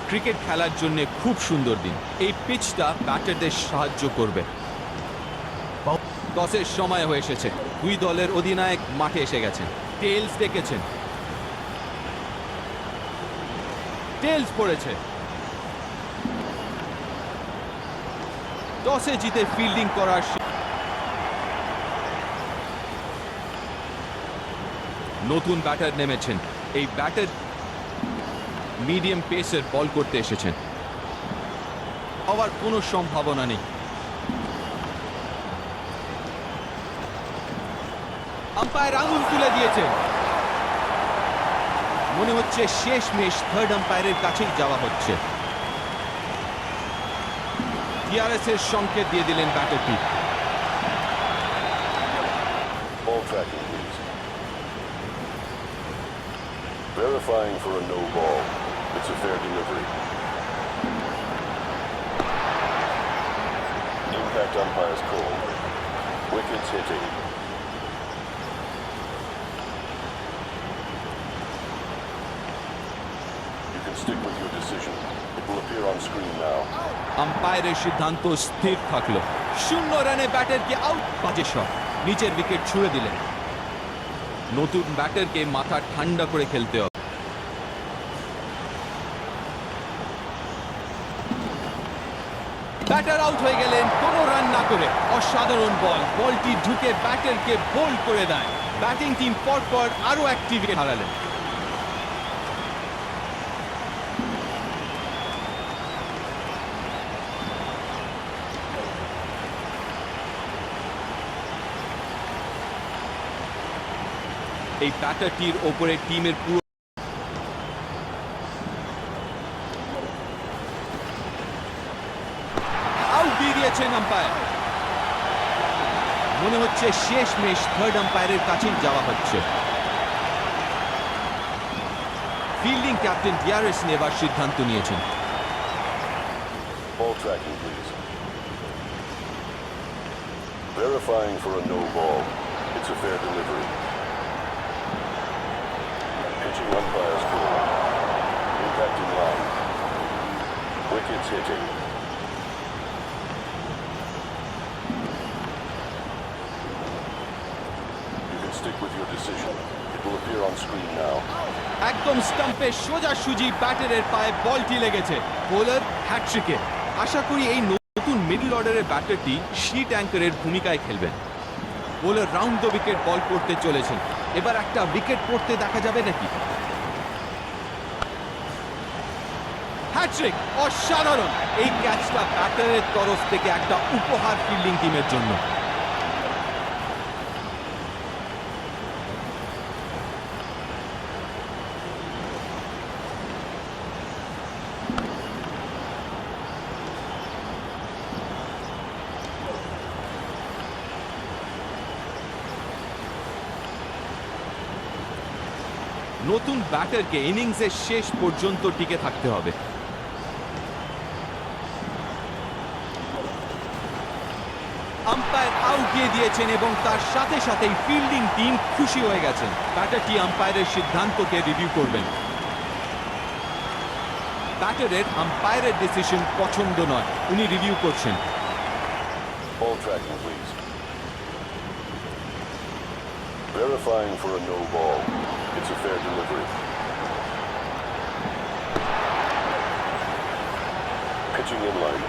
Cricket খেলার জন্য খুব সুন্দর দিন। এই পিচটা ব্যাটারদের সাহায্য করবে। টসের সময় হয়ে এসেছে। দুই দলের অধিনায়ক মাঠে এসে গেছেন। টেলস ডেকেছেন। টেলস পড়েছে। টসে জিতে ফিল্ডিং করার নতুন ব্যাটার নেমেছেন। এই ব্যাটার মিডিয়াম পেসের বল করতে এসেছেন। হওয়ার কোনো সম্ভাবনা নেই। আম্পায়ার আঙুল তুলে দিয়েছেন। মনে হচ্ছে শেষমেশ থার্ড আম্পায়ারের কাছেই যাওয়া হচ্ছে। ডিআরএস এর সংকেত দিয়ে দিলেন ব্যাটারটি। Verifying for a no ball. It's a fair delivery. Impact umpire's call. Wickets hitting. You can stick with your decision. It will appear on screen now. আম্পায়ারের সিদ্ধান্ত স্থির থাকলো। 0 রানে ব্যাটারকে আউট। বাজে শট। নিচের উইকেট ছুঁড়ে দিলেন। নতুন ব্যাটারকে মাথা ঠান্ডা করে খেলতে হবে। ব্যাটার আউট হয়ে গেলেন কোনো রান না করে। অসাধারণ বল। বলটি ঢুকে ব্যাটারকে বোল্ড করে দেয়। ব্যাটিং টিম পরপর আরো একটি উইকেট হারালেন। এই ব্যাটারটির ওপরে টিমের পুরো আউট দিয়ে দিয়েছেন আম্পায়ার। মনে হচ্ছে শেষমেশ থার্ড আম্পায়ারের কাছেই যাওয়া হচ্ছে। ফিল্ডিং ক্যাপ্টেন ডিআরএস নেবার সিদ্ধান্ত নিয়েছেন। Ball tracking, please. Verifying for a no ball. It's a fair delivery. Pitching umpire's call. Impact in line. Wickets hitting. You can stick with your decision. It will appear on screen now. একদম স্টাম্পে সোজাসুজি ব্যাটারের পায়ে বলটি লেগেছে। Bowler হ্যাটট্রিকে। আশা করি এই নতুন middle অর্ডারের ব্যাটারটি শিট অ্যাঙ্কারের ভূমিকায় খেলবেন। বোলার রাউন্ড দ্য উইকেট বল করতে চলেছেন। এবার একটা উইকেট পড়তে দেখা যাবে নাকি? হ্যাটট্রিক! অসাধারণ! এই ক্যাচটা ব্যাটারের তরফ থেকে একটা উপহার ফিল্ডিং টিমের জন্য। নতুন ব্যাটারকে ইনিংসের শেষ পর্যন্ত টিকে থাকতে হবে। আম্পায়ার আউট দিয়ে দিয়েছেন এবং তার সাথে সাথেই ফিল্ডিং টিম খুশি হয়ে গেছেন। ব্যাটারটি আম্পায়ারের সিদ্ধান্তকে রিভিউ করবেন। ব্যাটারের আম্পায়ারের ডিসিশন পছন্দ নয়, উনি রিভিউ করছেন। Ball tracking, please. Verifying for a no ball. It's a fair delivery. Pitching in line.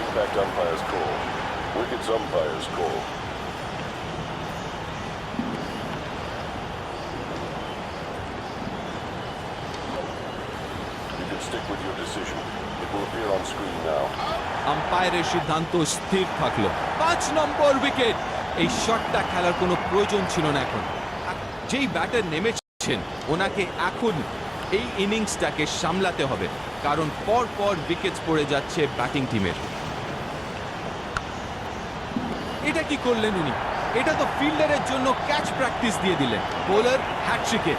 Impact umpire's call. Wickets umpire's call. You can stick with your decision. It will appear on screen now. আম্পায়ারের সিদ্ধান্ত স্থির থাকলো। 5 নম্বর wicket. এই শটটা খেলার কোনো প্রয়োজন ছিল না এখন। যেই ব্যাটার নেমেছেন ওনাকে এখন এই ইনিংসটাকে সামলাতে হবে, কারণ পর পর উইকেট পড়ে যাচ্ছে ব্যাটিং টিমের। এটা কি করলেন উনি? এটা তো ফিল্ডারের জন্য ক্যাচ প্র্যাকটিস দিয়ে দিলেন। বোলার হ্যাটট্রিকে।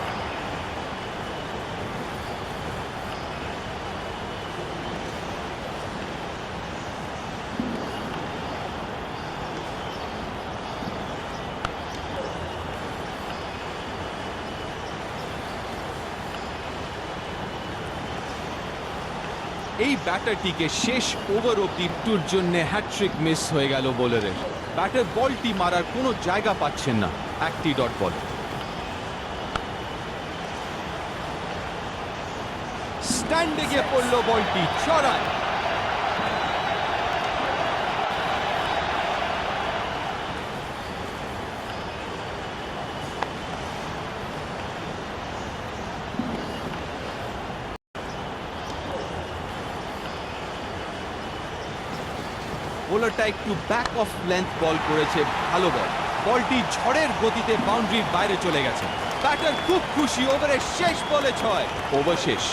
এই ব্যাটারটিকে শেষ ওভার অব্দি টুর জন্য হ্যাট্রিক মিস হয়ে গেল বোলারের। ব্যাটার বলটি মারার কোনো জায়গা পাচ্ছেন না। একটি ডট বল। স্ট্যান্ডে গিয়ে পড়লো বলটি চড়ায়। বোলারটা একটু ব্যাক অফ লেন্থ বল করেছে, ভালো বল। বলটি ঝড়ের গতিতে বাউন্ডারির বাইরে চলে গেছে। ব্যাটার খুব খুশি, ওভারের শেষ বলে 6। ওভার শেষ।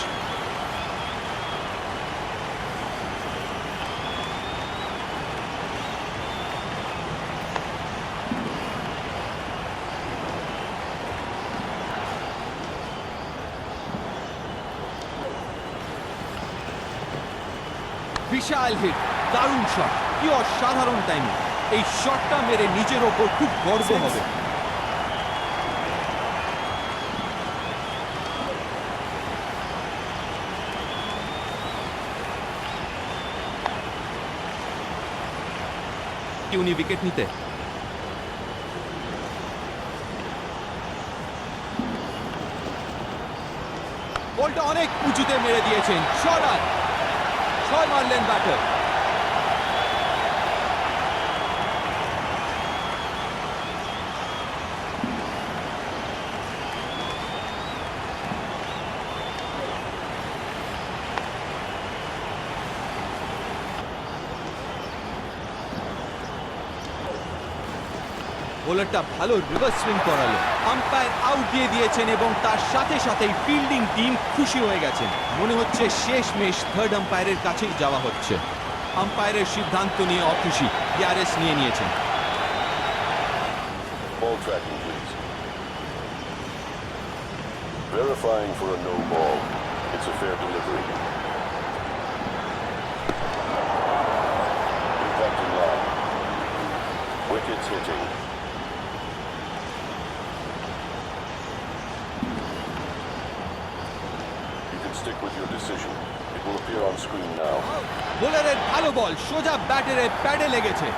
বিশাল হিট, দারুণ শট, কি অসাধারণ টাইমিং। এই শটটা মেরে নিজের ওপর খুব গর্ব হবে। উনি উইকেট নিতে বলটা অনেক উঁচুতে মেরে দিয়েছেন, ছড়ায় 6 মারলেন ব্যাটার। বোলারটা ভালো রিভার্স সুইং করালো, আম্পায়ার আউট দিয়ে দিয়েছেন এবং তার সাথে সাথেই ফিল্ডিং টিম খুশি হয়ে গেছেন। মনে হচ্ছে শেষমেশ থার্ড আম্পায়ারের কাছেই যাওয়া হচ্ছে। আম্পায়ারের সিদ্ধান্ত নিয়ে অখুশি, ডিআরএস নিয়ে নিয়েছেন। Ball tracking, please. Verifying for a no ball. It's a fair delivery. Impact in line. Wickets hitting. You can stick with your decision. It will appear on screen now. বোলারের ভালো বল সোজা ব্যাটারের প্যাডে লেগেছে।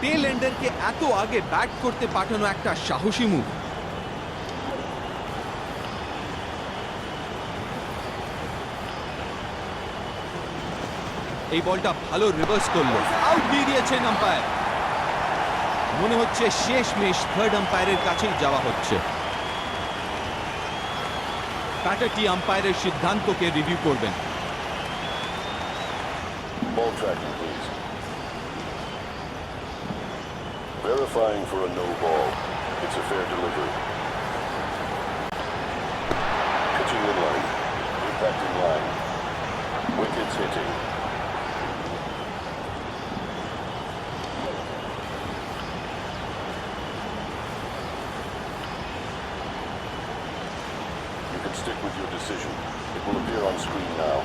টেল এন্ডারকে এত আগে ব্যাট করতে পাঠানো একটা সাহসী মুভ। এই বলটা ভালো রিভার্স করলো, আউট দিয়ে দিয়েছেন আম্পায়ার। মনে হচ্ছে শেষমেশ থার্ড আম্পায়ারের কাছেই যাওয়া হচ্ছে। ব্যাটারটি আম্পায়ারের সিদ্ধান্তকে রিভিউ করবেন। Ball tracking, please. Verifying for a no ball. It's a fair delivery. Pitching in line. Impact in line. Wickets hitting. You can stick with your decision. It will appear on screen now.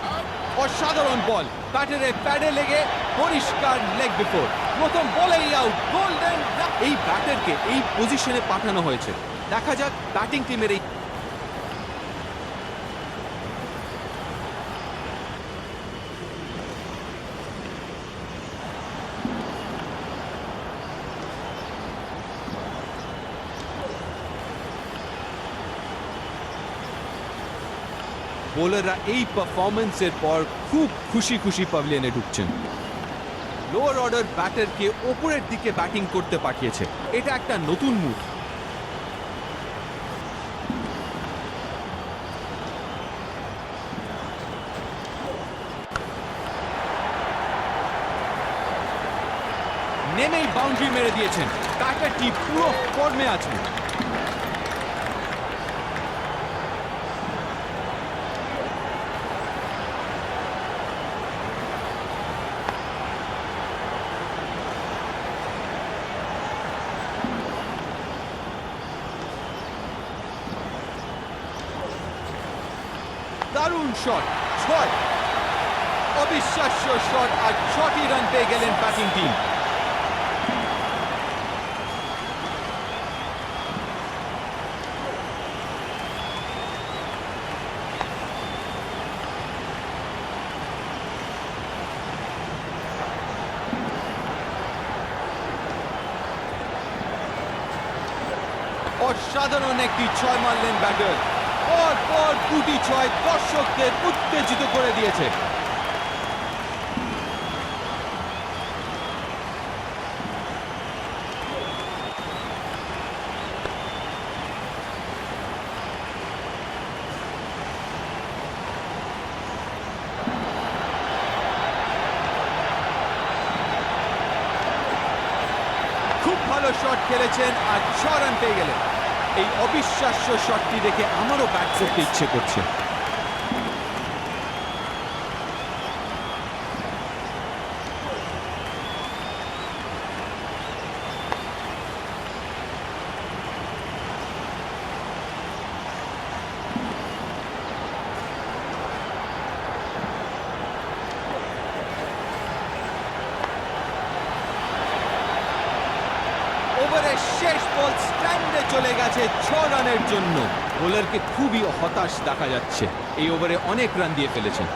অসাধারণ বল, ব্যাটারের প্যাডে লেগে পরিষ্কার leg before. প্রথম বলেই out, golden. এই ব্যাটারকে এই পজিশনে পাঠানো হয়েছে। দেখা যাক ব্যাটিং টিমের এই বোলাররা এই পারফরম্যান্সের পর খুব খুশি খুশি প্যাভিলিয়নে ঢুকছেন। লোয়ার অর্ডার ব্যাটারকে ওপরের দিকে ব্যাটিং করতে পাঠিয়েছে, এটা একটা নতুন মুভ। নেমেই বাউন্ডারি মেরে দিয়েছেন, ব্যাটারটি পুরো ফর্মে আছেন। দারুণ শট, 6। অবিশ্বাস্য শট, আর 6টি রান পেয়ে গেলেন ব্যাটিং টিম। অসাধারণ একটি ছয় মারলেন ব্যাটার। পর পর দুটি ছয় দর্শকদের উত্তেজিত করে দিয়েছে। খুব ভালো শট খেলেছেন আর 6 রান পেয়ে গেলেন। এই অবিশ্বাস্য শটটি দেখে আমারও ব্যাট করতে ইচ্ছে করছে। ওভারের শেষ বল স্ট্যান্ডে চলে গেছে 6 রানের জন্য। বোলারকে খুবই হতাশ দেখা যাচ্ছে। এই ওভারে অনেক রান দিয়ে ফেলেছেন।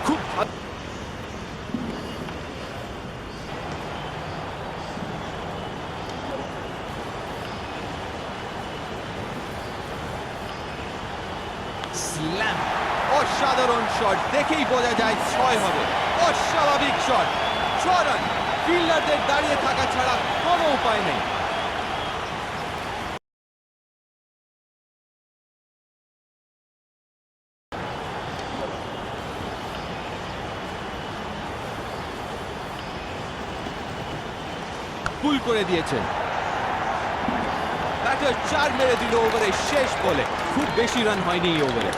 খুব ভালো স্ল্যাম, অসাধারণ শট, দেখেই বোঝা যায় 6 হবে। অস্বাভাবিক শট, 6 রান। ফিল্ডারদের দাঁড়িয়ে থাকা ছাড়া কোনো উপায় নেই। পুল করে দিয়েছেন। ব্যাটার 4 মেরে দিল ওভারের শেষ বলে। খুব বেশি রান হয়নি এই ওভারে।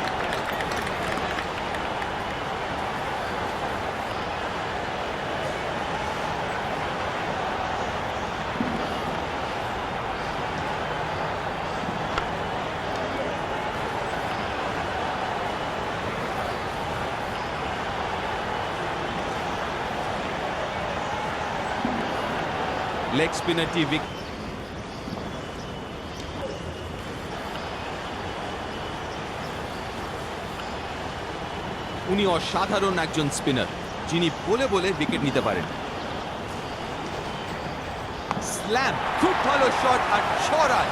লেগ স্পিনারটি উনি অসাধারণ একজন স্পিনার, যিনি বলে বলে উইকেট নিতে পারেন। স্ল্যাম, খুব ভালো শট আর 6 রান।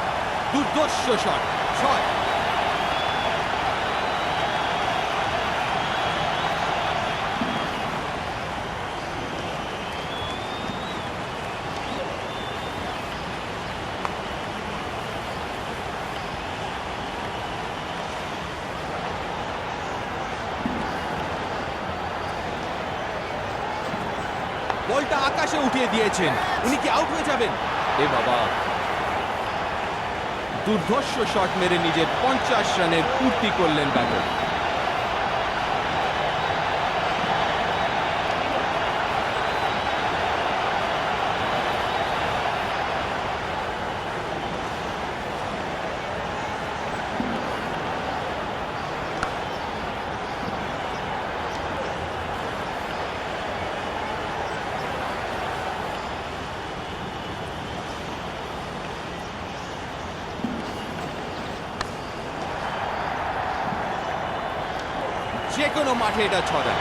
দুর্ধর্ষ শট, 6। বলটা আকাশে উঠিয়ে দিয়েছেন। উনি কি আউট হয়ে যাবেন? এ বাবা, দুর্ধর্ষ শট মেরে নিজের 50 রানের পূর্তি করলেন ব্যাটার। যে কোনো মাঠে এটা 6 রান।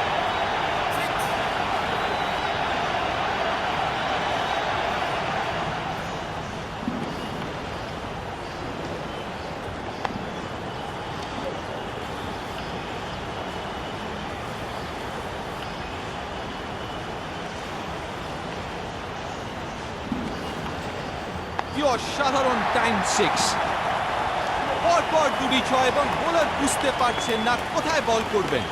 কি অসাধারণ টাইম 6। পরপর দুটি 6 এবং বোলার বুঝতে পারছেন না কোথায় বল করবেন।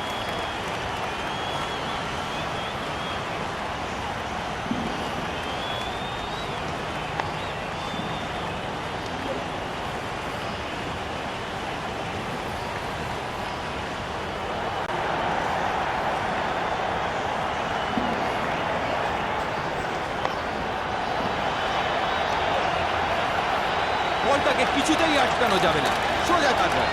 বলটাকে কিছুতেই আটকানো যাবে না, সোজা কাটবে।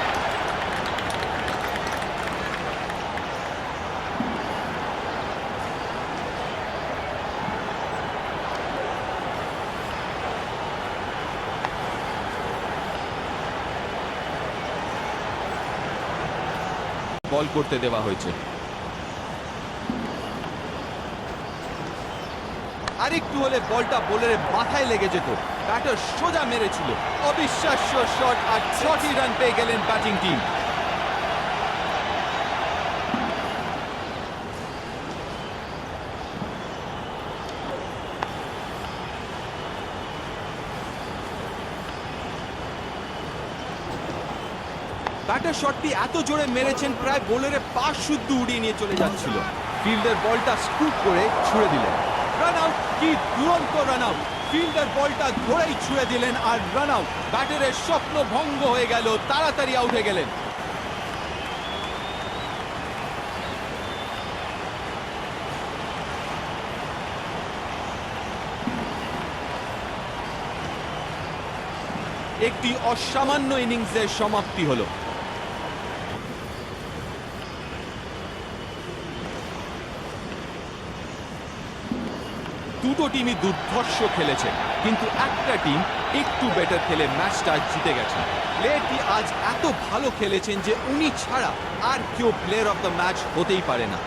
বল করতে দেওয়া হয়েছে। আরেকটু হলে বলটা বোলারের মাথায় লেগে যেত। ব্যাটার সোজা মেরেছিল। অবিশ্বাস্য শট, আর 6টি রান পেয়ে গেলেন ব্যাটিং টিম। ব্যাটার শটটি এত জোরে মেরেছেন প্রায় বোলারের পা শুদ্ধ উড়িয়ে নিয়ে চলে যাচ্ছিল। ফিল্ডার বলটা স্কুপ করে ছুঁড়ে দিলেন। Run out! কি দুরন্ত রান আউট! ফিল্ডার বলটা ধরেই ছুঁড়ে দিলেন আর রান আউট। ব্যাটারের স্বপ্ন ভঙ্গ হয়ে গেল, তাড়াতাড়ি আউট হয়ে গেলেন। একটি অসামান্য ইনিংসের সমাপ্তি হলো। দুটো টিমই দুর্ধর্ষ খেলেছে, কিন্তু একটা টিম একটু বেটার খেলে ম্যাচটা জিতে গেছে। প্লেয়ারটি আজ এত ভালো খেলেছেন যে উনি ছাড়া আর কেউ প্লেয়ার অফ দ্য ম্যাচ হতেই পারে না।